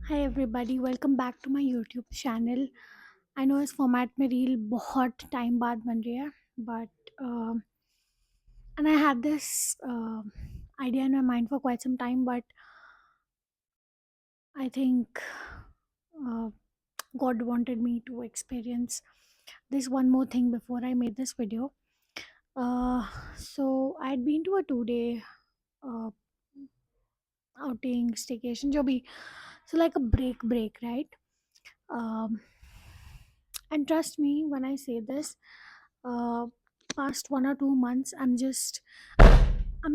Hi everybody welcome back to my YouTube channel. I know इस format में reel बहुत time बाद बन रही है but and I had this idea in my mind for quite some time, but I think uh, God wanted me to experience this one more thing before I made this video. So I had been to a 2 day uh, outing staycation jo bhi, so like a break, right? um, and trust me when I say this, uh, past 1 or 2 months I'm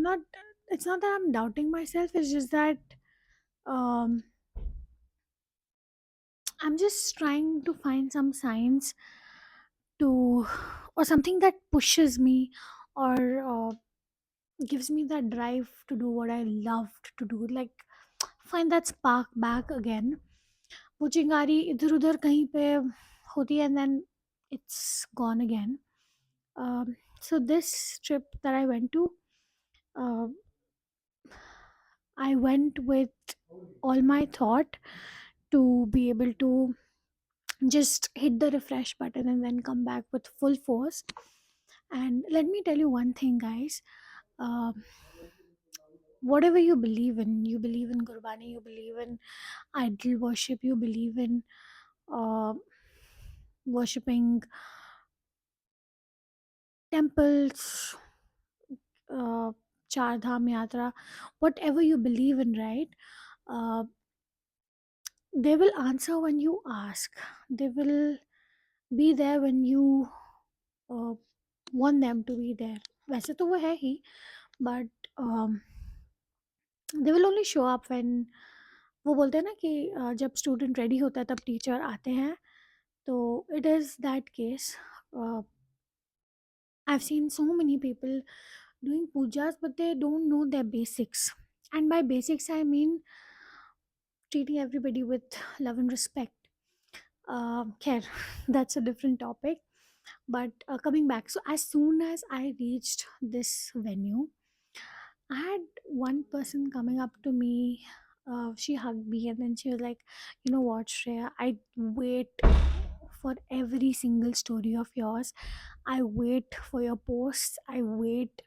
not, it's not that I'm doubting myself, it's just that um, I'm just trying to find some signs to, or something that pushes me, or gives me that drive to do what I loved to do, like find that spark back again. वो चिंगारी इधर उधर कहीं पे होती है, and then it's gone again. So this trip that I went to, uh, I went with all my thought to be able to just hit the refresh button and then come back with full force. And let me tell you one thing, guys. Um Whatever you believe in Gurbani, you believe in idol worship, you believe in uh, worshipping temples, uh, Char Dham Yatra, whatever you believe in, right? Uh, they will answer when you ask. They will be there when you uh, want them to be there. वैसे तो वो है ही, but they will only show up when, वो बोलते हैं ना कि जब स्टूडेंट रेडी होता है तब टीचर आते हैं. तो it is that case. uh, I've seen so many people doing pujas, but they don't know their basics. And by basics, I mean treating everybody with love and respect. Care, that's a different topic. But coming back, so as soon as I reached this venue, I had one person coming up to me. She hugged me and then she was like, "You know what, Shreya? I wait for every single story of yours. I wait for your posts. I wait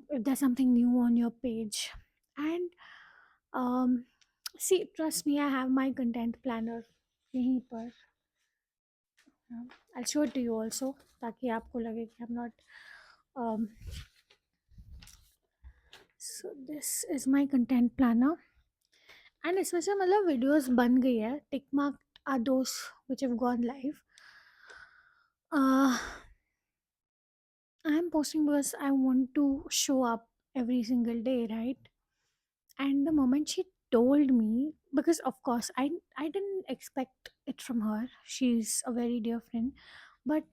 if there's something new on your page." And um, see, trust me, I have my content planner यहीं पर. I'll show it to you also ताकि आपको लगे कि I'm not. Um, so this is my content planner. And इसमें से मतलब videos बन गई है. Tick mark are those which have gone live. I am posting because I want to show up every single day, right? And the moment she told me, because of course I didn't expect it from her, she's a very dear friend, but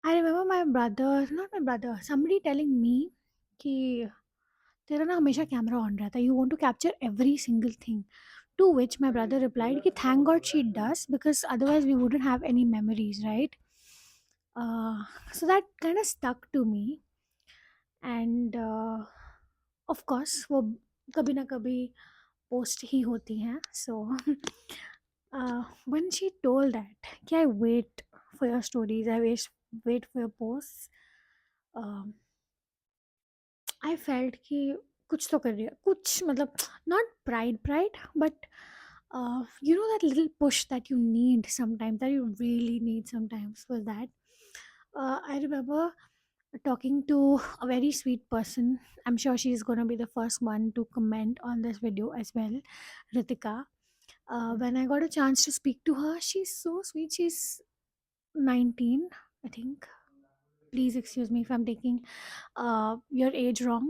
I remember my brother, not my brother, somebody telling me कि तेरा ना हमेशा camera on रहता है, you want to capture every single thing. To which my brother replied कि thank God she does, because otherwise we wouldn't have any memories, right? So that kind of stuck to me. And of course वो कभी ना कभी post ही होती हैं. So when she told that कि I wait for your stories, I wait for your posts, um, I felt कि कुछ तो कर रही है, कुछ मतलब not pride but you know that little push that you need sometimes, that you really need sometimes, was that I remember talking to a very sweet person. I'm sure she's going to be the first one to comment on this video as well, Ritika. When I got a chance to speak to her, she's so sweet. She's 19, I think. Please excuse me if I'm taking your age wrong.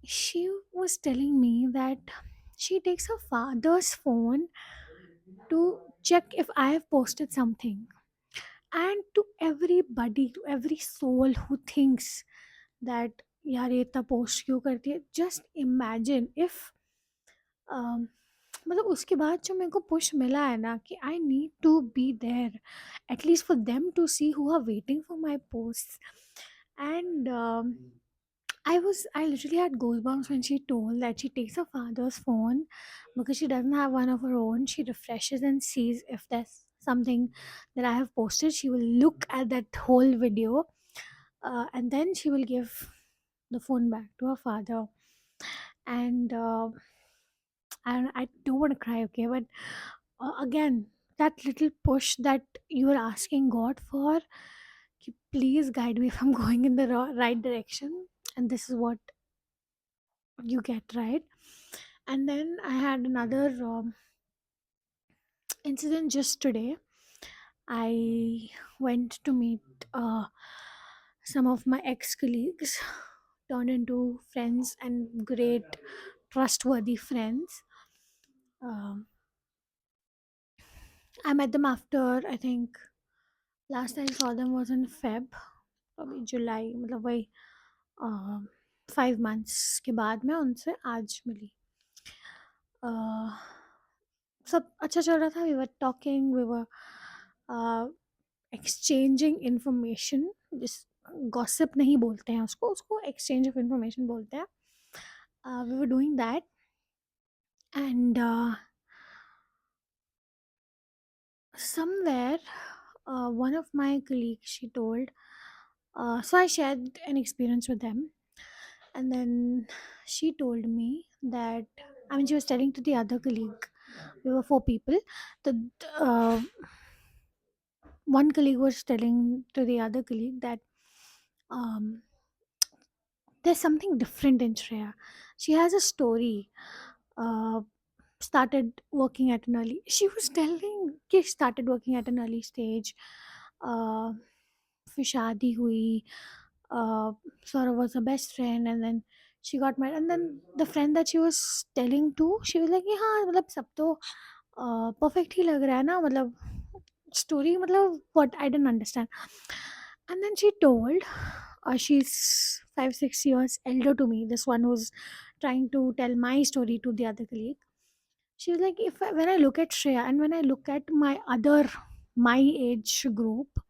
She was telling me that she takes her father's phone to check if I have posted something. And to everybody, to every soul who thinks that यार ये इतना post क्यों करती है, just imagine if मतलब उसके बाद जो मेरे को पुश मिला है ना कि I need to be there at least for them to see who are waiting for my post. And I literally had goosebumps when she told that she takes her father's phone because she doesn't have one of her own. She refreshes and sees if there's something that I have posted. She will look at that whole video, and then she will give the phone back to her father. And I don't want to cry, okay, but again, that little push that you are asking God for, ki please guide me if I'm going in the right direction, and this is what you get, right? And then I had another incident just today. I went to meet some of my ex colleagues, turned into friends and great, trustworthy friends. Um, I met them after, I think, last I saw them was in Feb, probably July, मतलब वही 5 months के बाद मैं उनसे आज मिली. uh, सब अच्छा चल रहा था. We were talking, we were exchanging information. जिस गॉसिप नहीं बोलते हैं उसको, उसको एक्सचेंज ऑफ इंफॉर्मेशन बोलते हैं. We were doing that and somewhere one of my colleagues, she told, so I shared an experience with them, and then she told me that, I mean, she was telling to the other colleague, we were four people. The uh, one colleague was telling to the other colleague that um, there's something different in Shreya. She has a story. Uh, started working at an early. She was telling कि started working at an early stage. Uh, फिर शादी हुई. Uh, Sora was her best friend, and then she got married. And then the friend that she was telling to, she was like, कि हाँ मतलब सब तो perfect ही लग रहा है ना, मतलब story मतलब what I didn't understand. And then she told, she's 5 6 years elder to me. This one who's trying to tell my story to the other colleague. She was like, if I, when I look at Shreya and when I look at my age group,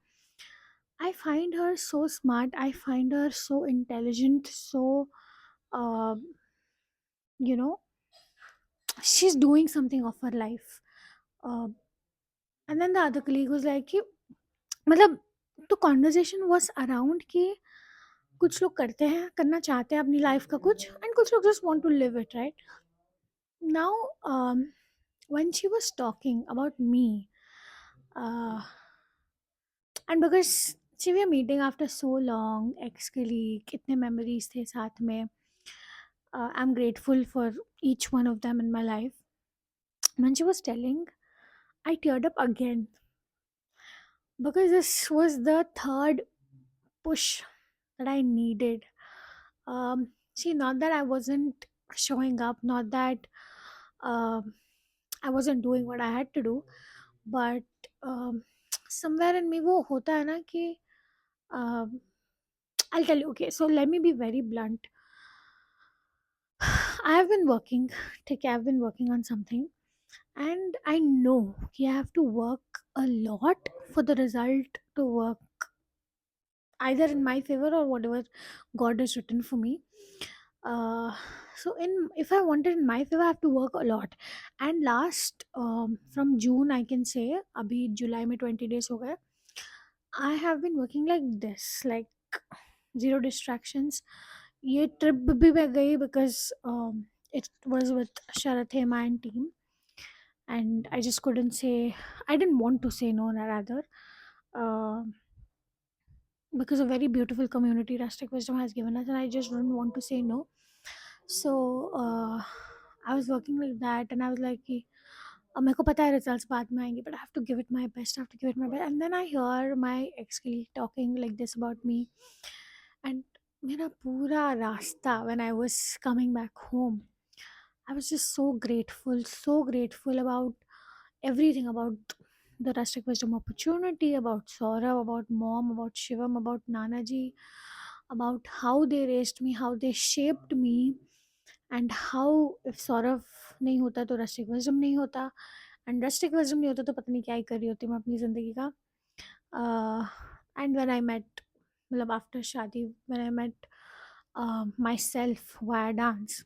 I find her so smart. I find her so intelligent. So, uh, you know, she's doing something of her life. Uh, and then the other colleague was like, कि, मतलब तो conversation was around कि कुछ लोग करते हैं, करना चाहते हैं अपनी लाइफ का कुछ, and कुछ लोग just want to live it, right? Now, when she was talking about me, uh, and because see, we are meeting after so long, ex colleague, इतने memories थे साथ में. I'm grateful for each one of them in my life. When she was telling, I teared up again because this was the third push that I needed. See, not that I wasn't showing up, not that um, I wasn't doing what I had to do, but um, somewhere in me वो होता है ना कि um, I'll tell you. Okay, so let me be very blunt. I have been working. ठीक है, I've been working on something, and I know कि I have to work a lot for the result to work either in my favor or whatever God has written for me. So in if I want it in my favor, I have to work a lot. And last from June, I can say अभी July में 20 days हो गए. I have been working like this, like zero distractions. ये trip भी मैं गई because it was with Sharath Hema and team, and I just couldn't say. I didn't want to say no, rather. Uh, because a very beautiful community Rustic Wisdom has given us, and I just didn't want to say no. So I was working like that, and I was like कि, मेरे को पता है results बाद में आएंगे, but I have to give it my best. I have to give it my best. And then I hear my ex colleague talking like this about me, and मेरा पूरा रास्ता when I was coming back home, I was just so grateful about everything, about the Rustic Wisdom opportunity, about Saurabh, about mom, about Shivam, about Nanaji, about how they raised me, how they shaped me, and how if Saurabh नहीं होता तो Rustic Wisdom नहीं होता, and Rustic Wisdom नहीं होता तो पता नहीं क्या ही कर रही होती मैं अपनी ज़िंदगी का. And when I met, मतलब after शादी, when I met myself via dance.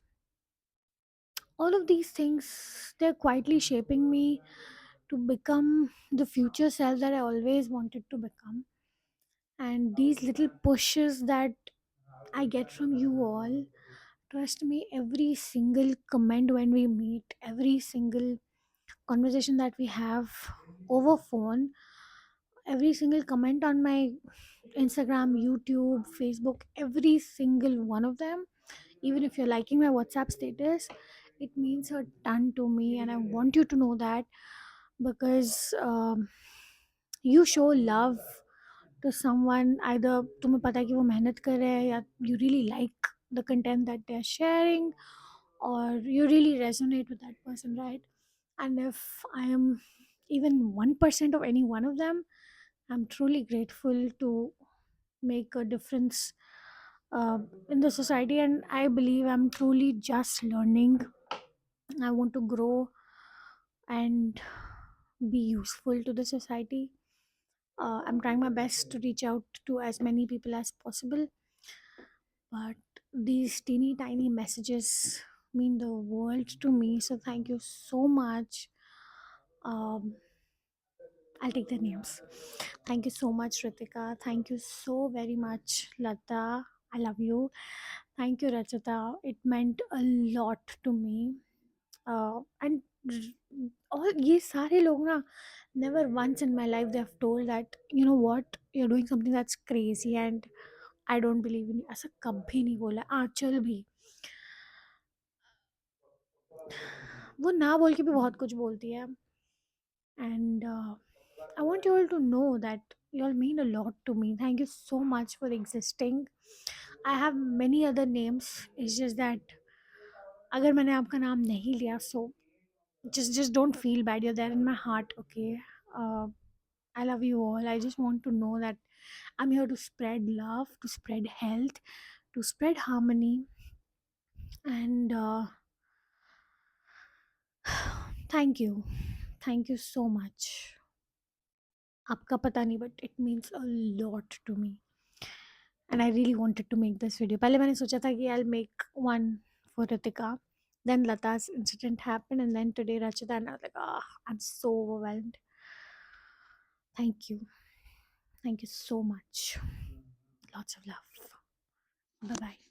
All of these things, they're quietly shaping me to become the future self that I always wanted to become. And these little pushes that I get from you all, trust me, every single comment when we meet, every single conversation that we have over phone, every single comment on my Instagram, YouTube, Facebook, every single one of them, even if you're liking my WhatsApp status, it means a ton to me. And I want you to know that, because you show love to someone, either तुम्हें पता है कि वो मेहनत कर रहे हैं, या you really like the content that they're sharing, or you really resonate with that person, right? And if I am even 1% of any one of them, I'm truly grateful to make a difference in the society. And I believe I'm truly just learning. I want to grow and be useful to the society. I'm trying my best to reach out to as many people as possible, but these teeny tiny messages mean the world to me. So thank you so much. Um, I'll take the names. Thank you so much, Ritika. Thank you so very much, Lata. I love you. Thank you, Rachita. It meant a lot to me. And all ये सारे लोग ना, never once in my life they have told that, you know what, you're doing something that's crazy and I don't believe in you. ऐसा कभी नहीं बोला. आंचल भी, वो ना बोल के भी बहुत कुछ बोलती है. And I want you all to know that you all mean a lot to me. Thank you so much for existing. I have many other names. It's just that अगर मैंने आपका नाम नहीं लिया, so just don't feel bad. You're there in my heart, okay? Uh, I love you all. I just want to know that I'm here to spread love, to spread health, to spread harmony, and thank you. Thank you so much. आपका पता नहीं, but it means a lot to me. And I really wanted to make this video. पहले मैंने सोचा था कि I'll make one for Ritika. Then Lata's incident happened, and then today Rachita, and I was like, I'm so overwhelmed. Thank you. Thank you so much. Lots of love. Bye bye.